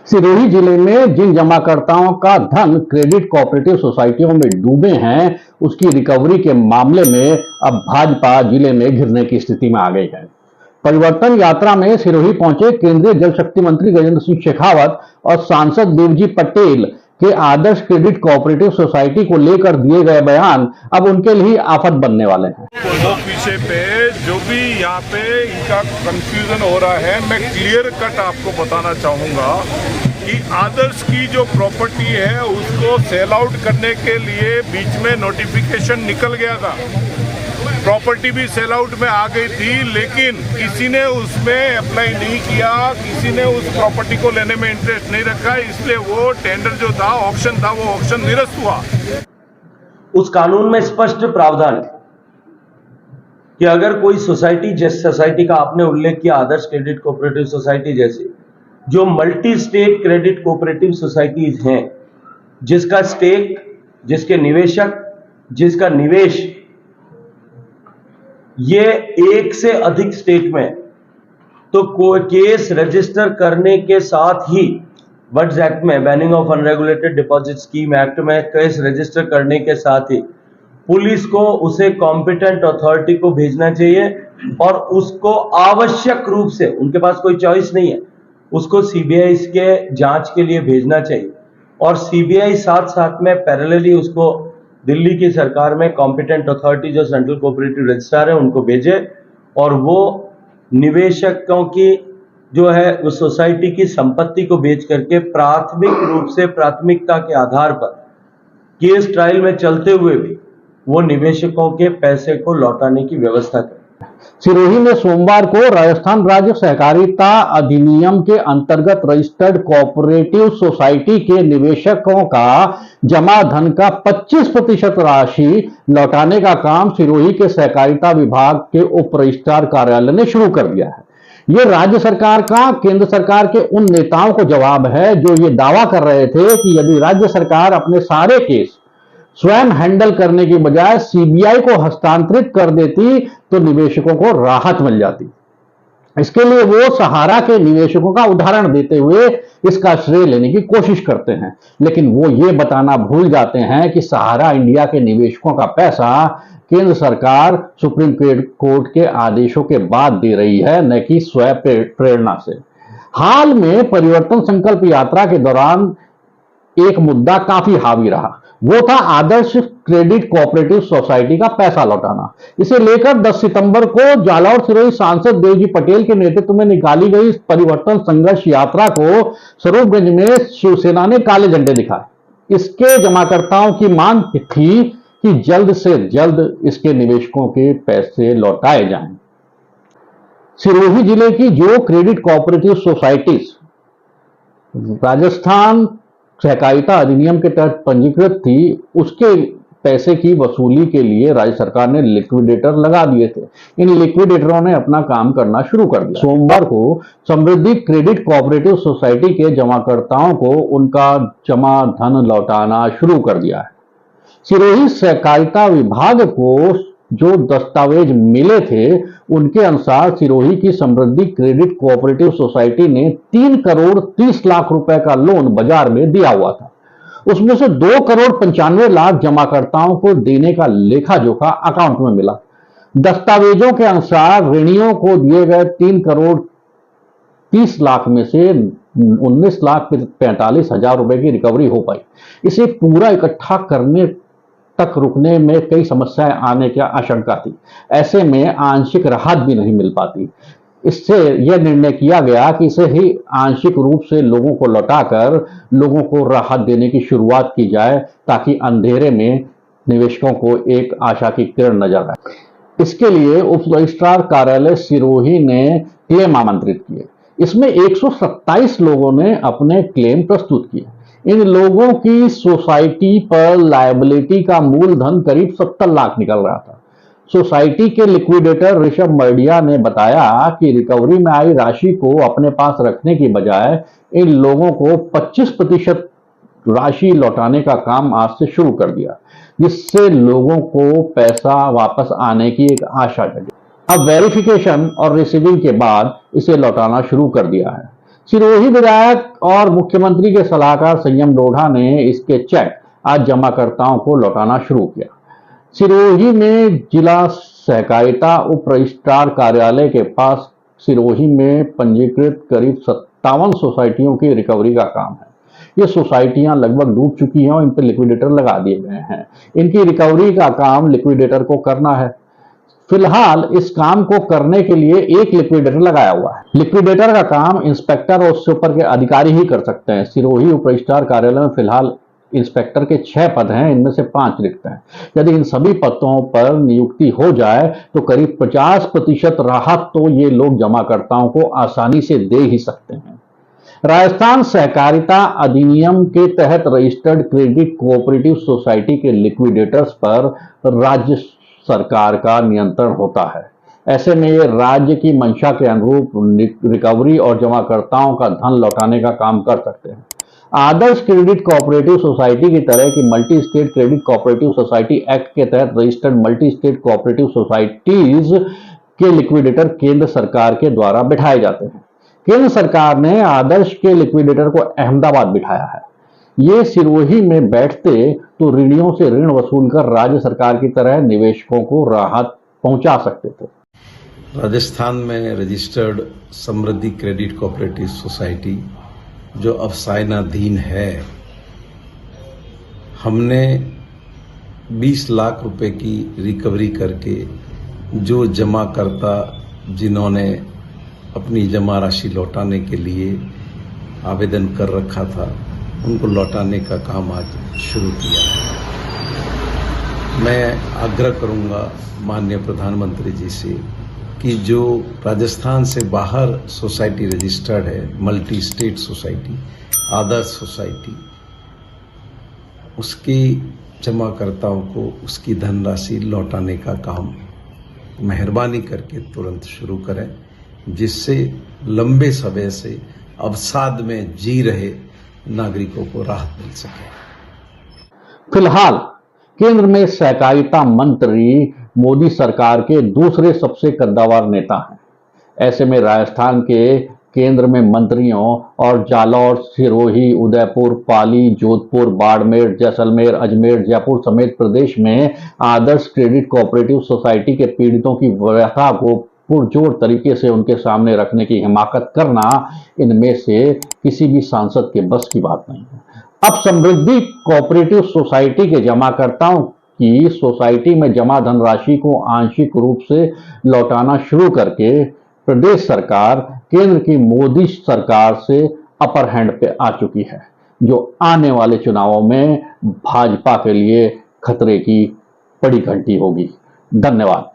सिरोही जिले में जिन जमाकर्ताओं का धन क्रेडिट कोऑपरेटिव सोसाइटियों में डूबे हैं, उसकी रिकवरी के मामले में अब भाजपा जिले में घिरने की स्थिति में आ गई है। परिवर्तन यात्रा में सिरोही पहुंचे केंद्रीय जल शक्ति मंत्री गजेंद्र सिंह शेखावत और सांसद देवजी पटेल के आदर्श क्रेडिट कोऑपरेटिव सोसाइटी को लेकर दिए गए बयान अब उनके लिए आफत बनने वाले हैं। पीछे पे जो भी यहाँ पे इनका कंफ्यूजन हो रहा है, मैं क्लियर कट आपको बताना चाहूँगा कि आदर्श की जो प्रॉपर्टी है उसको सेल आउट करने के लिए बीच में नोटिफिकेशन निकल गया था। प्रॉपर्टी भी सेल आउट में आ गई थी, लेकिन किसी ने उसमें अप्लाई नहीं किया, किसी ने उस प्रॉपर्टी को लेने में इंटरेस्ट नहीं रखा, इसलिए वो टेंडर जो था, ऑक्शन था, वो ऑक्शन निरस्त हुआ। उस कानून में स्पष्ट प्रावधान है कि अगर कोई सोसाइटी, जिस सोसाइटी का आपने उल्लेख किया आदर्श क्रेडिट कोऑपरेटिव सोसाइटी जैसी, जो multi state credit cooperative societies हैं, जिसका स्टेक, जिसके निवेशक, जिसका निवेश ये एक से अधिक स्टेट में, तो केस रजिस्टर करने के साथ ही वर्ड्स एक्ट में, banning of unregulated deposit scheme act में केस रजिस्टर करने के साथ ही पुलिस को उसे कॉम्पिटेंट अथॉरिटी को भेजना चाहिए और उसको आवश्यक रूप से, उनके पास कोई चॉइस नहीं है, उसको सीबीआई के जांच के लिए भेजना चाहिए और सीबीआई साथ साथ में पैरेलली उसको दिल्ली की सरकार में कॉम्पिटेंट अथॉरिटी जो सेंट्रल कोऑपरेटिव रजिस्ट्रार है उनको भेजे और वो निवेशकों की जो है उस सोसाइटी की संपत्ति को बेच करके प्राथमिक रूप से प्राथमिकता के आधार पर केस ट्रायल में चलते हुए भी वो निवेशकों के पैसे को लौटाने की व्यवस्था करें। सिरोही में सोमवार को राजस्थान राज्य सहकारिता अधिनियम के अंतर्गत रजिस्टर्ड कोऑपरेटिव सोसाइटी के निवेशकों का जमा धन का 25% राशि लौटाने का काम सिरोही के सहकारिता विभाग के उप रजिस्ट्रार कार्यालय ने शुरू कर दिया है। ये राज्य सरकार का केंद्र सरकार के उन नेताओं को जवाब है जो ये दावा कर रहे थे कि यदि राज्य सरकार अपने सारे केस स्वयं हैंडल करने की बजाय सीबीआई को हस्तांतरित कर देती तो निवेशकों को राहत मिल जाती। इसके लिए वो सहारा के निवेशकों का उदाहरण देते हुए इसका श्रेय लेने की कोशिश करते हैं, लेकिन वो ये बताना भूल जाते हैं कि सहारा इंडिया के निवेशकों का पैसा केंद्र सरकार सुप्रीम कोर्ट के आदेशों के बाद दे रही है, न कि स्वयं प्रेरणा से। हाल में परिवर्तन संकल्प यात्रा के दौरान एक मुद्दा काफी हावी रहा, वो था आदर्श क्रेडिट कोऑपरेटिव सोसाइटी का पैसा लौटाना। इसे लेकर 10 सितंबर को जालौर सिरोही सांसद देवजी पटेल के नेतृत्व में निकाली गई परिवर्तन संघर्ष यात्रा को स्वरूपगंज में शिवसेना ने काले झंडे दिखाए। इसके जमाकर्ताओं की मांग थी कि जल्द से जल्द इसके निवेशकों के पैसे लौटाए जाएं। सिरोही जिले की जो क्रेडिट कोऑपरेटिव सोसाइटीज राजस्थान सहकारिता अधिनियम के तहत पंजीकृत थी, उसके पैसे की वसूली के लिए राज्य सरकार ने लिक्विडेटर लगा दिए थे। इन लिक्विडेटरों ने अपना काम करना शुरू कर दिया। सोमवार को समृद्धि क्रेडिट कोऑपरेटिव सोसाइटी के जमाकर्ताओं को उनका जमा धन लौटाना शुरू कर दिया है। सिरोही सहकारिता विभाग को जो दस्तावेज मिले थे उनके अनुसार सिरोही की समृद्धि क्रेडिट कोऑपरेटिव सोसाइटी ने 3 करोड़ 30 लाख रुपए का लोन बाजार में दिया हुआ था। उसमें से 2 करोड़ 95 लाख जमाकर्ताओं को देने का लेखा जोखा अकाउंट में मिला। दस्तावेजों के अनुसार ऋणियों को दिए गए 3 करोड़ 30 लाख में से 19 लाख 45 हजार रुपए की रिकवरी हो पाई। इसे पूरा इकट्ठा करने तक रुकने में कई समस्याएं आने की आशंका थी। ऐसे में आंशिक राहत भी नहीं मिल पाती। इससे यह निर्णय किया गया कि इसे ही आंशिक रूप से लोगों को लौटाकर लोगों को राहत देने की शुरुआत की जाए, ताकि अंधेरे में निवेशकों को एक आशा की किरण नजर आए। इसके लिए उप रजिस्ट्रार कार्यालय सिरोही ने क्लेम आमंत्रित किए। इसमें 127 लोगों ने अपने क्लेम प्रस्तुत किए। इन लोगों की सोसाइटी पर लायबिलिटी का मूलधन करीब 70 लाख निकल रहा था। सोसाइटी के लिक्विडेटर ऋषभ मर्डिया ने बताया कि रिकवरी में आई राशि को अपने पास रखने की बजाय इन लोगों को 25% राशि लौटाने का काम आज से शुरू कर दिया, जिससे लोगों को पैसा वापस आने की एक आशा जगी। अब वेरिफिकेशन और रिसीविंग के बाद इसे लौटाना शुरू कर दिया है। सिरोही विधायक और मुख्यमंत्री के सलाहकार संयम लोढ़ा ने इसके चेक आज जमाकर्ताओं को लौटाना शुरू किया। सिरोही में जिला सहकारिता उप रजिस्ट्रार कार्यालय के पास सिरोही में पंजीकृत करीब 57 सोसाइटियों की रिकवरी का काम है। ये सोसाइटियां लगभग डूब चुकी हैं और इन पर लिक्विडेटर लगा दिए गए हैं। इनकी रिकवरी का काम लिक्विडेटर को करना है। फिलहाल इस काम को करने के लिए एक लिक्विडेटर लगाया हुआ है। लिक्विडेटर का काम इंस्पेक्टर और उससे ऊपर के अधिकारी ही कर सकते हैं। सिरोही उप रजिस्ट्रार कार्यालय में फिलहाल इंस्पेक्टर के 6 पद हैं, इनमें से 5 रिक्त हैं। यदि इन सभी पदों पर नियुक्ति हो जाए तो करीब 50% राहत तो ये लोग जमाकर्ताओं को आसानी से दे ही सकते हैं। राजस्थान सहकारिता अधिनियम के तहत रजिस्टर्ड क्रेडिट कोऑपरेटिव सोसाइटी के लिक्विडेटर्स पर राज्य सरकार का नियंत्रण होता है। ऐसे में ये राज्य की मंशा के अनुरूप रिकवरी और जमाकर्ताओं का धन लौटाने का काम कर सकते हैं। आदर्श क्रेडिट कोऑपरेटिव सोसाइटी की तरह की multi state credit cooperative society act के तहत registered multi state cooperative societies के लिक्विडेटर केंद्र सरकार के द्वारा बिठाए जाते हैं। केंद्र सरकार ने आदर्श के लिक्विडेटर को अहमदाबाद बिठाया है। ये सिरोही में बैठते तो ऋणियों से ऋण वसूल कर राज्य सरकार की तरह निवेशकों को राहत पहुंचा सकते थे। राजस्थान में रजिस्टर्ड समृद्धि क्रेडिट कोऑपरेटिव सोसाइटी जो अब सायनाधीन है, हमने 20 लाख रुपए की रिकवरी करके जो जमाकर्ता जिन्होंने अपनी जमा राशि लौटाने के लिए आवेदन कर रखा था, उनको लौटाने का काम आज शुरू किया है। मैं आग्रह करूंगा माननीय प्रधानमंत्री जी से कि जो राजस्थान से बाहर सोसाइटी रजिस्टर्ड है, मल्टी स्टेट सोसाइटी, आदर्श सोसाइटी, उसकी जमाकर्ताओं को उसकी धनराशि लौटाने का काम मेहरबानी करके तुरंत शुरू करें, जिससे लंबे समय से अवसाद में जी रहे नागरिकों को राहत मिल सके। फिलहाल केंद्र में सहकारिता मंत्री मोदी सरकार के दूसरे सबसे कद्दावर नेता हैं। ऐसे में राजस्थान के केंद्र में मंत्रियों और जालौर, सिरोही, उदयपुर, पाली, जोधपुर, बाड़मेर, जैसलमेर, अजमेर, जयपुर समेत प्रदेश में आदर्श क्रेडिट कोऑपरेटिव सोसाइटी के पीड़ितों की व्यथा को पुरजोर तरीके से उनके सामने रखने की हिमाकत करना इनमें से किसी भी सांसद के बस की बात नहीं है। अब समृद्धि कोऑपरेटिव सोसाइटी के जमाकर्ताओं की सोसाइटी में जमा धनराशि को आंशिक रूप से लौटाना शुरू करके प्रदेश सरकार केंद्र की मोदी सरकार से अपर हैंड पे आ चुकी है, जो आने वाले चुनावों में भाजपा के लिए खतरे की बड़ी घंटी होगी। धन्यवाद।